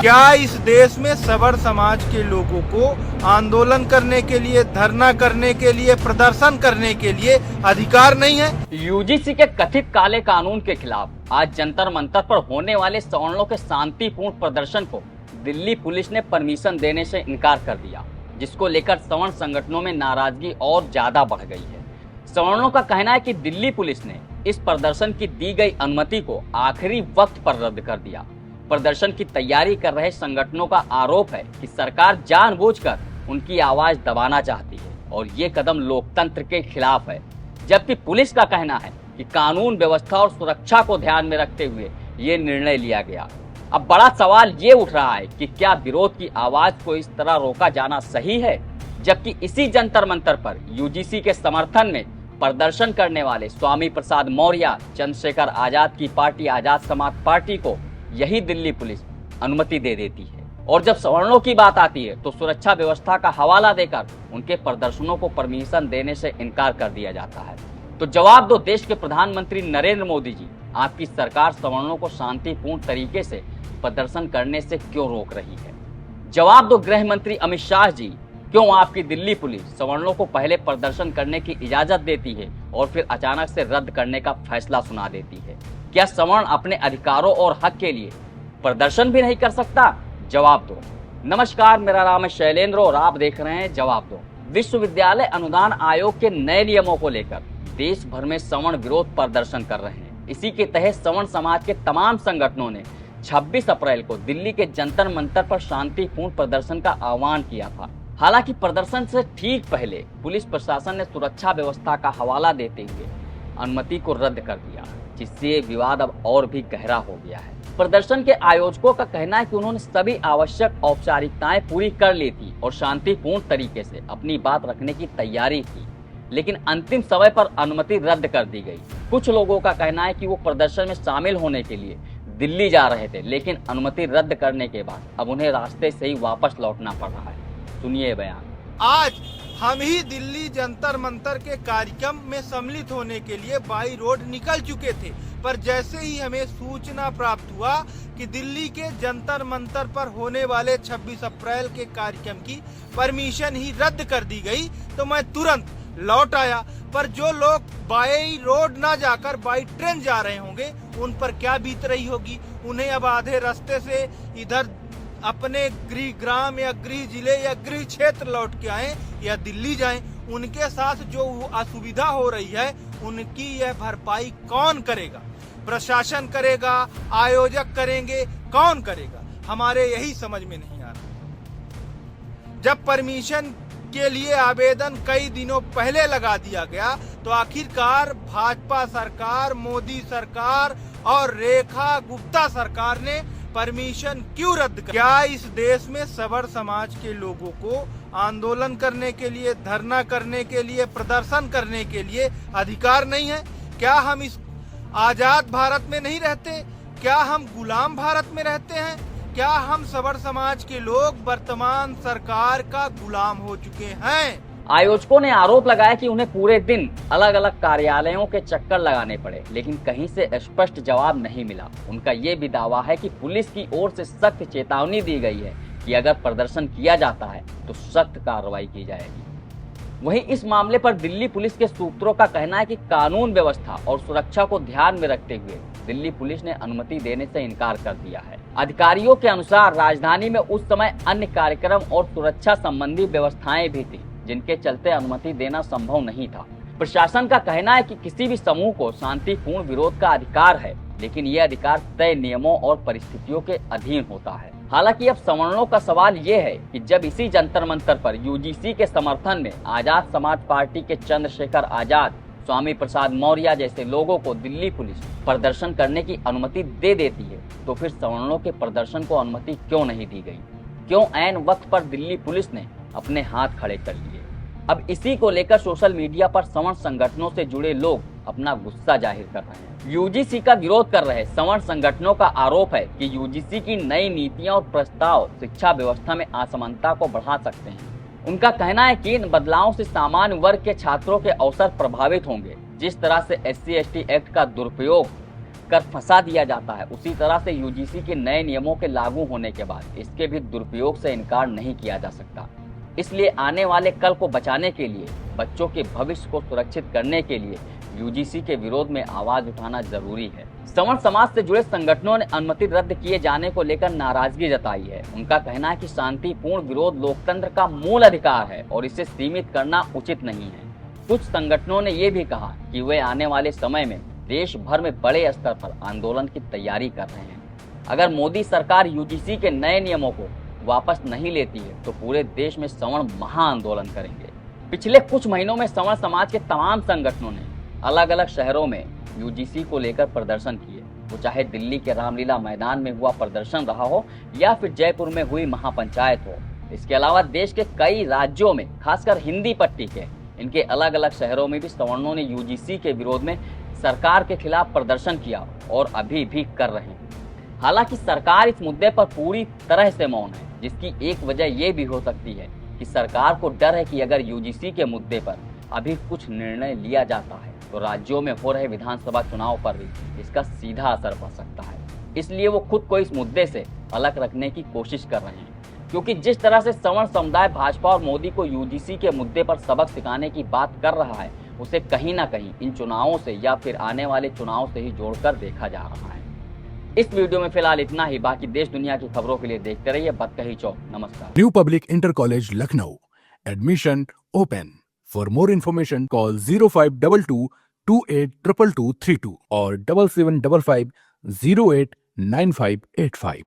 क्या इस देश में सवर्ण समाज के लोगों को आंदोलन करने के लिए, धरना करने के लिए, प्रदर्शन करने के लिए अधिकार नहीं है? यूजीसी के कथित काले कानून के खिलाफ आज जंतर मंतर पर होने वाले सवर्णों के शांतिपूर्ण प्रदर्शन को दिल्ली पुलिस ने परमिशन देने से इनकार कर दिया, जिसको लेकर सवर्ण संगठनों में नाराजगी और ज्यादा बढ़ गई है। सवर्णों का कहना है कि दिल्ली पुलिस ने इस प्रदर्शन की दी गई अनुमति को आखिरी वक्त पर रद्द कर दिया। प्रदर्शन की तैयारी कर रहे संगठनों का आरोप है कि सरकार जानबूझकर उनकी आवाज दबाना चाहती है और ये कदम लोकतंत्र के खिलाफ है, जबकि पुलिस का कहना है कि कानून व्यवस्था और सुरक्षा को ध्यान में रखते हुए ये निर्णय लिया गया। अब बड़ा सवाल ये उठ रहा है कि क्या विरोध की आवाज को इस तरह रोका जाना सही है, जबकि इसी जंतर मंतर पर यूजीसी के समर्थन में प्रदर्शन करने वाले स्वामी प्रसाद मौर्य, चंद्रशेखर आजाद की पार्टी आजाद समाज पार्टी को यही दिल्ली पुलिस अनुमति दे देती है। और जब सवर्णों की बात आती है तो सुरक्षा व्यवस्था का हवाला देकर उनके प्रदर्शनों को परमिशन देने से इनकार कर दिया जाता है। तो जवाब दो देश के प्रधानमंत्री नरेंद्र मोदी जी, आपकी सरकार सवर्णों को शांतिपूर्ण तरीके से प्रदर्शन करने से क्यों रोक रही है? जवाब दो गृह मंत्री अमित शाह जी, क्यों आपकी दिल्ली पुलिस सवर्णों को पहले प्रदर्शन करने की इजाजत देती है और फिर अचानक से रद्द करने का फैसला सुना देती है? क्या सवर्ण अपने अधिकारों और हक के लिए प्रदर्शन भी नहीं कर सकता? जवाब दो। नमस्कार, मेरा नाम है शैलेंद्र और आप देख रहे हैं जवाब दो। विश्वविद्यालय अनुदान आयोग के नए नियमों को लेकर देश भर में सवर्ण विरोध प्रदर्शन कर रहे हैं। इसी के तहत सवर्ण समाज के तमाम संगठनों ने 26 अप्रैल को दिल्ली के जंतर मंतर पर शांतिपूर्ण प्रदर्शन का आह्वान किया था। हालांकि प्रदर्शन से ठीक पहले पुलिस प्रशासन ने सुरक्षा व्यवस्था का हवाला देते हुए अनुमति को रद्द कर दिया, जिससे विवाद अब और भी गहरा हो गया है। प्रदर्शन के आयोजकों का कहना है कि उन्होंने सभी आवश्यक औपचारिकताएं पूरी कर ली थी और शांतिपूर्ण तरीके से अपनी बात रखने की तैयारी थी, लेकिन अंतिम समय पर अनुमति रद्द कर दी गई। कुछ लोगों का कहना है कि वो प्रदर्शन में शामिल होने के लिए दिल्ली जा रहे थे, लेकिन अनुमति रद्द करने के बाद अब उन्हें रास्ते से ही वापस लौटना पड़ रहा है। सुनिए बयान। आज हम ही दिल्ली जंतर मंतर के कार्यक्रम में सम्मिलित होने के लिए बाई रोड निकल चुके थे, पर जैसे ही हमें सूचना प्राप्त हुआ कि दिल्ली के जंतर मंतर पर होने वाले 26 अप्रैल के कार्यक्रम की परमिशन ही रद्द कर दी गई, तो मैं तुरंत लौट आया। पर जो लोग बाई रोड ना जाकर बाई ट्रेन जा रहे होंगे, उन पर क्या बीत रही होगी? उन्हें अब आधे रास्ते से इधर अपने गृह ग्राम या गृह जिले या गृह क्षेत्र लौट के आए या दिल्ली जाएं, उनके साथ जो असुविधा हो रही है, उनकी यह भरपाई कौन करेगा? प्रशासन करेगा? आयोजक करेंगे? कौन करेगा? हमारे यही समझ में नहीं आ रहा। जब परमिशन के लिए आवेदन कई दिनों पहले लगा दिया गया, तो आखिरकार भाजपा सरकार, मोदी सरकार और रेखा गुप्ता सरकार ने परमिशन क्यों रद्द कर? क्या इस देश में सवर्ण समाज के लोगों को आंदोलन करने के लिए, धरना करने के लिए, प्रदर्शन करने के लिए अधिकार नहीं है? क्या हम इस आजाद भारत में नहीं रहते? क्या हम गुलाम भारत में रहते हैं? क्या हम सवर्ण समाज के लोग वर्तमान सरकार का गुलाम हो चुके हैं? आयोजकों ने आरोप लगाया कि उन्हें पूरे दिन अलग अलग कार्यालयों के चक्कर लगाने पड़े, लेकिन कहीं से स्पष्ट जवाब नहीं मिला। उनका ये भी दावा है कि पुलिस की ओर से सख्त चेतावनी दी गई है कि अगर प्रदर्शन किया जाता है तो सख्त कार्रवाई की जाएगी। वहीं इस मामले पर दिल्ली पुलिस के सूत्रों का कहना है कि कानून व्यवस्था और सुरक्षा को ध्यान में रखते हुए दिल्ली पुलिस ने अनुमति देने से इनकार कर दिया है। अधिकारियों के अनुसार राजधानी में उस समय अन्य कार्यक्रम और सुरक्षा संबंधी व्यवस्थाएं भी थी, जिनके चलते अनुमति देना संभव नहीं था। प्रशासन का कहना है कि किसी भी समूह को शांतिपूर्ण विरोध का अधिकार है, लेकिन ये अधिकार तय नियमों और परिस्थितियों के अधीन होता है। हालांकि अब सवर्णों का सवाल ये है कि जब इसी जंतर मंतर पर यूजीसी के समर्थन में आजाद समाज पार्टी के चंद्रशेखर आजाद, स्वामी प्रसाद मौर्य जैसे लोगों को दिल्ली पुलिस प्रदर्शन करने की अनुमति दे देती है, तो फिर सवर्णों के प्रदर्शन को अनुमति क्यों नहीं दी गई? क्यों ऐन वक्त पर दिल्ली पुलिस ने अपने हाथ खड़े कर लिए? अब इसी को लेकर सोशल मीडिया पर सवर्ण संगठनों से जुड़े लोग अपना गुस्सा जाहिर कर रहे हैं। यूजीसी का विरोध कर रहे सवर्ण संगठनों का आरोप है कि यूजीसी की नई नीतियां और प्रस्ताव शिक्षा व्यवस्था में असमानता को बढ़ा सकते हैं। उनका कहना है कि इन बदलावों से सामान्य वर्ग के छात्रों के अवसर प्रभावित होंगे। जिस तरह से SC/ST एक्ट का दुरुपयोग कर फंसा दिया जाता है, उसी तरह से यूजीसी के नए नियमों के लागू होने के बाद इसके भी दुरुपयोग से इनकार नहीं किया जा सकता। इसलिए आने वाले कल को बचाने के लिए, बच्चों के भविष्य को सुरक्षित करने के लिए यूजीसी के विरोध में आवाज उठाना जरूरी है। सवर्ण समाज से जुड़े संगठनों ने अनुमति रद्द किए जाने को लेकर नाराजगी जताई है। उनका कहना है कि शांतिपूर्ण विरोध लोकतंत्र का मूल अधिकार है और इसे सीमित करना उचित नहीं है। कुछ संगठनों ने ये भी कहा कि वे आने वाले समय में देश भर में बड़े स्तर पर आंदोलन की तैयारी कर रहे हैं। अगर मोदी सरकार यूजीसी के नए नियमों को वापस नहीं लेती है तो पूरे देश में सवर्ण महाआंदोलन करेंगे। पिछले कुछ महीनों में सवर्ण समाज के तमाम संगठनों ने अलग अलग शहरों में यूजीसी को लेकर प्रदर्शन किए, वो चाहे दिल्ली के रामलीला मैदान में हुआ प्रदर्शन रहा हो या फिर जयपुर में हुई महापंचायत हो। इसके अलावा देश के कई राज्यों में, खासकर हिंदी पट्टी के इनके अलग अलग शहरों में भी सवर्णों ने यूजीसी के विरोध में सरकार के खिलाफ प्रदर्शन किया और अभी भी कर रहे हैं। हालांकि सरकार इस मुद्दे पर पूरी तरह से मौन है, जिसकी एक वजह यह भी हो सकती है कि सरकार को डर है कि अगर यूजीसी के मुद्दे पर अभी कुछ निर्णय लिया जाता है तो राज्यों में हो रहे विधानसभा चुनाव पर भी इसका सीधा असर पड़ सकता है। इसलिए वो खुद को इस मुद्दे से अलग रखने की कोशिश कर रहे हैं, क्योंकि जिस तरह से सवर्ण समुदाय भाजपा और मोदी को यूजीसी के मुद्दे पर सबक सिखाने की बात कर रहा है, उसे कहीं ना कहीं इन चुनावों से या फिर आने वाले चुनाव से ही जोड़कर देखा जा रहा है। इस वीडियो में फिलहाल इतना ही। बाकी देश दुनिया की खबरों के लिए देखते रहिए बतकही चौक। नमस्कार। New public inter college Lucknow, admission open. For more information, call 0522 282232 or 7755 089585.